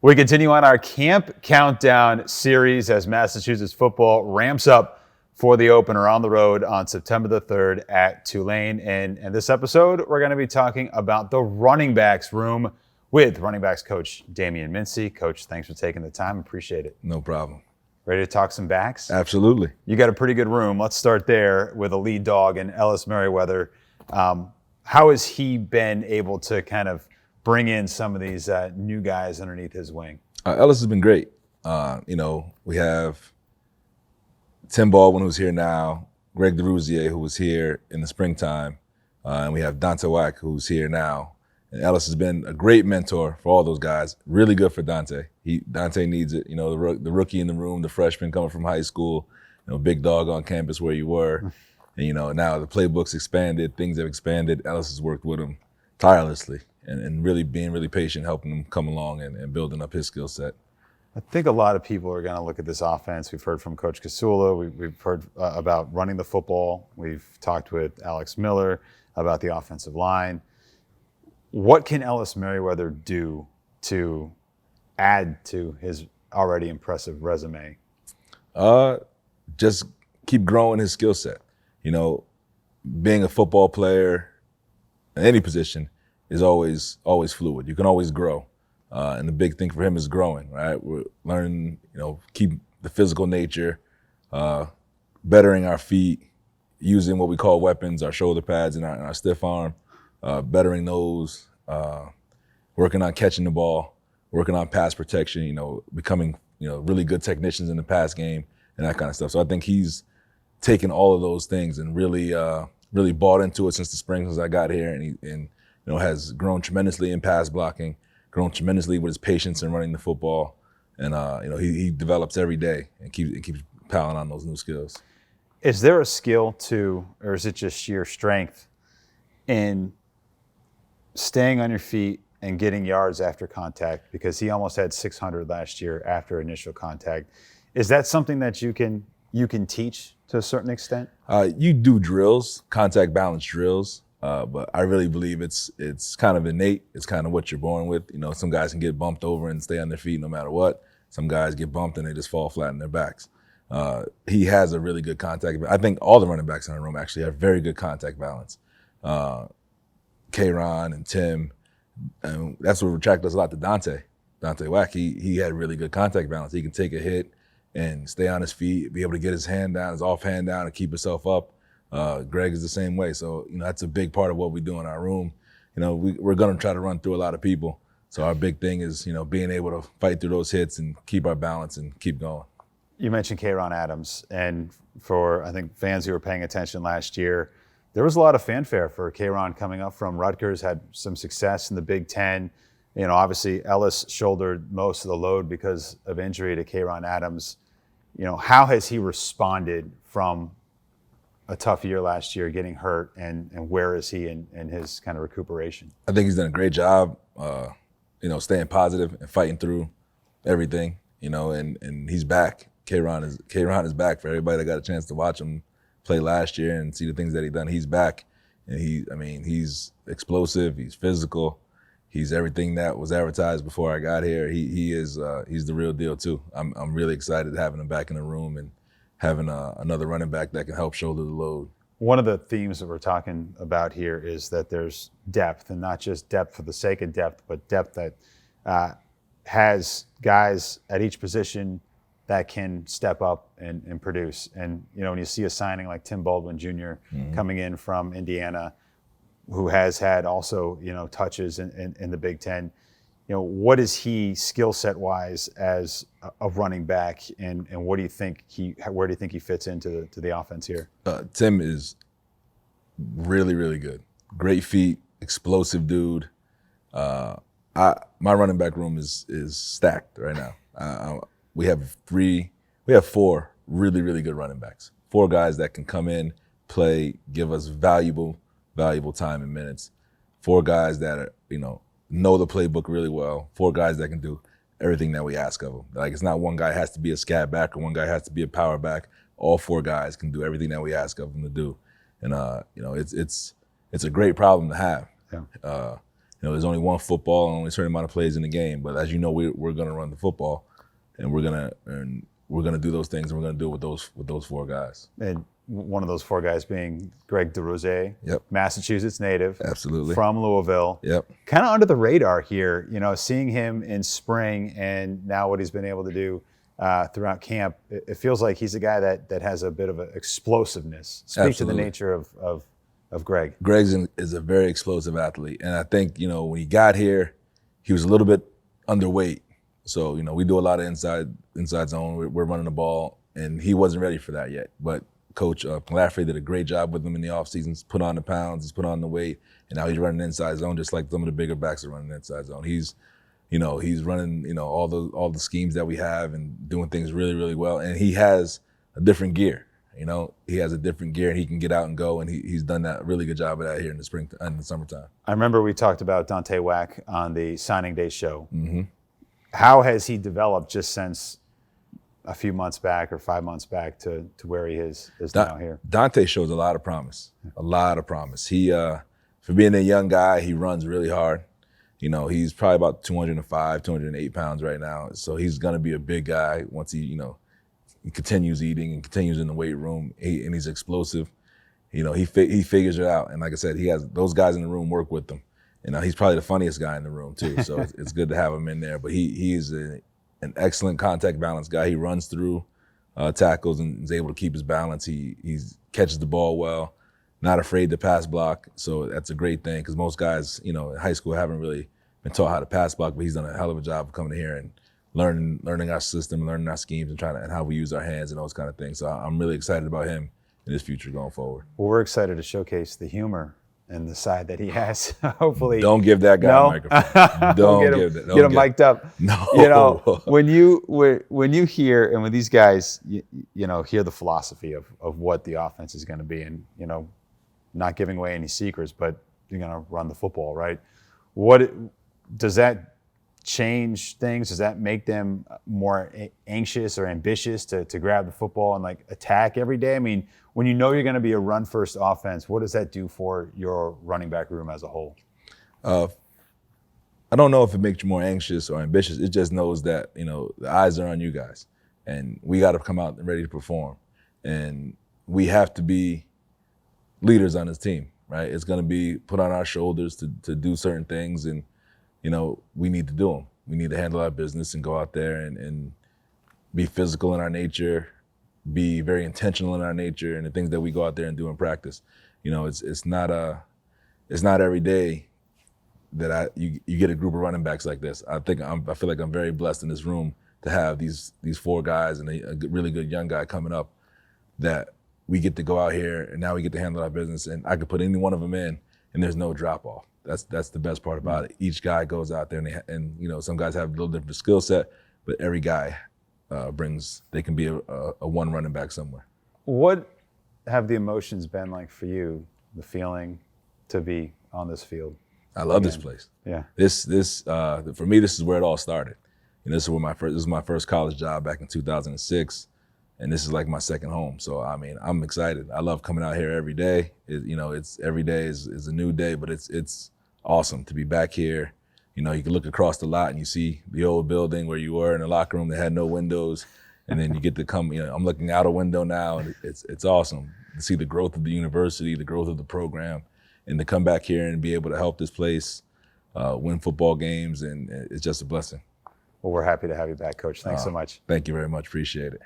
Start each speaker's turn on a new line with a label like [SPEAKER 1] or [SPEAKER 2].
[SPEAKER 1] We continue on our Camp Countdown series as Massachusetts football ramps up for the opener on the road on September the 3rd at Tulane. And in this episode, we're going to be talking about the running backs room with running backs coach Damian Mincy. Coach, thanks for taking the time. Appreciate it.
[SPEAKER 2] No problem.
[SPEAKER 1] Ready to talk some backs?
[SPEAKER 2] Absolutely.
[SPEAKER 1] You got a pretty good room. Let's start there with a lead dog in Ellis Merriweather. How has he been able to kind of bring in some of these new guys underneath his wing?
[SPEAKER 2] Ellis has been great. We have Tim Baldwin, who's here now, Greg DeRuzier, who was here in the springtime, and we have Dante Whack, who's here now. And Ellis has been a great mentor for all those guys. Really good for Dante. Dante needs it. The rookie in the room, the freshman coming from high school, big dog on campus where you were. And, now the playbook's expanded, things have expanded. Ellis has worked with him tirelessly and really being really patient, helping him come along and building up his skill set.
[SPEAKER 1] I think a lot of people are going to look at this offense. We've heard from Coach Casula. We've heard about running the football. We've talked with Alex Miller about the offensive line. What can Ellis Merriweather do to add to his already impressive resume?
[SPEAKER 2] Just keep growing his skill set. Being a football player in any position is always fluid. You can always grow. And the big thing for him is growing, right? We're learning, keep the physical nature, bettering our feet, using what we call weapons, our shoulder pads and our stiff arm, bettering those, working on catching the ball, working on pass protection, becoming, really good technicians in the pass game and that kind of stuff. So I think he's taken all of those things and really bought into it since the spring, since I got here, and has grown tremendously in pass blocking, grown tremendously with his patience in running the football, and he develops every day and keeps piling on those new skills.
[SPEAKER 1] Is there a skill or is it just sheer strength in staying on your feet and getting yards after contact? Because he almost had 600 last year after initial contact. Is that something that you can teach to a certain extent?
[SPEAKER 2] You do drills, contact balance drills. But I really believe it's kind of innate. It's kind of what you're born with. Some guys can get bumped over and stay on their feet no matter what. Some guys get bumped and they just fall flat on their backs. He has a really good contact. I think all the running backs in the room actually have very good contact balance. K-Ron and Tim, and that's what attracted us a lot to Dante. Dante Whack, he had really good contact balance. He can take a hit and stay on his feet, be able to get his hand down, his off hand down, and keep himself up. Greg is the same way. So, that's a big part of what we do in our room. We're going to try to run through a lot of people. So our big thing is, being able to fight through those hits and keep our balance and keep going.
[SPEAKER 1] You mentioned K-Ron Adams. And for, I think, fans who were paying attention last year, there was a lot of fanfare for K-Ron coming up from Rutgers, had some success in the Big Ten. Obviously Ellis shouldered most of the load because of injury to K-Ron Adams. How has he responded from a tough year last year, getting hurt, and where is he in his kind of recuperation?
[SPEAKER 2] I think he's done a great job, staying positive and fighting through everything, and he's back. K-Ron is back. For everybody that got a chance to watch him play last year and see the things that he done, he's back. And he's explosive, he's physical, he's everything that was advertised before I got here. He's the real deal too. I'm really excited having him back in the room and having another running back that can help shoulder the load.
[SPEAKER 1] One of the themes that we're talking about here is that there's depth, and not just depth for the sake of depth, but depth that has guys at each position that can step up and produce. And, when you see a signing like Tim Baldwin Jr. coming in from Indiana, who has had also, touches in the Big Ten, what is he skill set wise as a running back, and where do you think he fits into the offense here?
[SPEAKER 2] Tim is really, really good. Great feet, explosive dude. My running back room is stacked right now. We have four really, really good running backs. 4 guys that can come in, play, give us valuable time and minutes. 4 guys that are, know the playbook really well. 4 guys that can do everything that we ask of them. Like, it's not one guy has to be a scat back or one guy has to be a power back. All 4 guys can do everything that we ask of them to do. And it's a great problem to have.
[SPEAKER 1] Yeah.
[SPEAKER 2] there's only one football and only a certain amount of plays in the game. But as you know, we're going to run the football, and we're gonna do those things, and we're gonna do it with those four guys.
[SPEAKER 1] And one of those four guys being Greg DeRose,
[SPEAKER 2] Yep.
[SPEAKER 1] Massachusetts native,
[SPEAKER 2] Absolutely.
[SPEAKER 1] from Louisville.
[SPEAKER 2] Yep.
[SPEAKER 1] Kind of under the radar here, seeing him in spring and now what he's been able to do throughout camp. It feels like he's a guy that has a bit of an explosiveness. Speak
[SPEAKER 2] Absolutely.
[SPEAKER 1] to the nature of Greg.
[SPEAKER 2] Greg is a very explosive athlete, and I think when he got here, he was a little bit underweight. So we do a lot of inside zone. We're running the ball, and he wasn't ready for that yet. But Coach Lafferty did a great job with him in the offseason. He's put on the pounds, he's put on the weight, and now he's running inside zone just like some of the bigger backs are running inside zone. He's running all the schemes that we have and doing things really, really well. And he has a different gear. He has a different gear, and he can get out and go, and he's done that really good job of that here in the spring and the summertime.
[SPEAKER 1] I remember we talked about Dante Whack on the signing day show.
[SPEAKER 2] Mm-hmm.
[SPEAKER 1] How has he developed just since a few months back or 5 months back to where he is now here?
[SPEAKER 2] Dante shows a lot of promise. A lot of promise. He, for being a young guy, he runs really hard. He's probably about 205, 208 pounds right now. So he's going to be a big guy once he continues eating and continues in the weight room. And he's explosive. He figures it out. And like I said, he has those guys in the room work with him. He's probably the funniest guy in the room too. So it's good to have him in there. But he is an excellent contact balance guy. He runs through tackles and is able to keep his balance. He catches the ball well, not afraid to pass block. So that's a great thing because most guys, in high school haven't really been taught how to pass block. But he's done a hell of a job of coming in here and learning our system, learning our schemes, and how we use our hands and those kind of things. So I'm really excited about him and his future going forward.
[SPEAKER 1] Well, we're excited to showcase the humor and the side that he has. Hopefully,
[SPEAKER 2] don't give that guy a microphone. Don't
[SPEAKER 1] get
[SPEAKER 2] give that.
[SPEAKER 1] Get him mic'd up.
[SPEAKER 2] No.
[SPEAKER 1] When you hear and when these guys, hear the philosophy of what the offense is going to be, and not giving away any secrets, but you're going to run the football, right? What does that change things? Does that make them more anxious or ambitious to grab the football and attack every day? I mean, when you're going to be a run-first offense, what does that do for your running back room as a whole?
[SPEAKER 2] I don't know if it makes you more anxious or ambitious. It just knows that, the eyes are on you guys, and we got to come out and ready to perform. And we have to be leaders on this team, right? It's going to be put on our shoulders to do certain things, and, we need to do them. We need to handle our business and go out there and be physical in our nature, be very intentional in our nature, and the things that we go out there and do in practice. It's not every day that you get a group of running backs like this. I feel like I'm very blessed in this room to have these four guys and a really good young guy coming up that we get to go out here and now we get to handle our business, and I could put any one of them in and there's no drop off. That's the best part about it. Each guy goes out there and some guys have a little different skill set, but every guy they can be a one running back somewhere.
[SPEAKER 1] What have the emotions been like for you, the feeling to be on this field?
[SPEAKER 2] I love this place.
[SPEAKER 1] Yeah.
[SPEAKER 2] This for me, this is where it all started. This is my first college job back in 2006, and this is like my second home. So I'm excited. I love coming out here every day. It's every day is a new day, but it's awesome to be back here. You can look across the lot and you see the old building where you were in the locker room that had no windows, and then you get to come. I'm looking out a window now, and it's awesome to see the growth of the university, the growth of the program, and to come back here and be able to help this place win football games, and it's just a blessing.
[SPEAKER 1] Well, we're happy to have you back, Coach. Thanks so much.
[SPEAKER 2] Thank you very much. Appreciate it.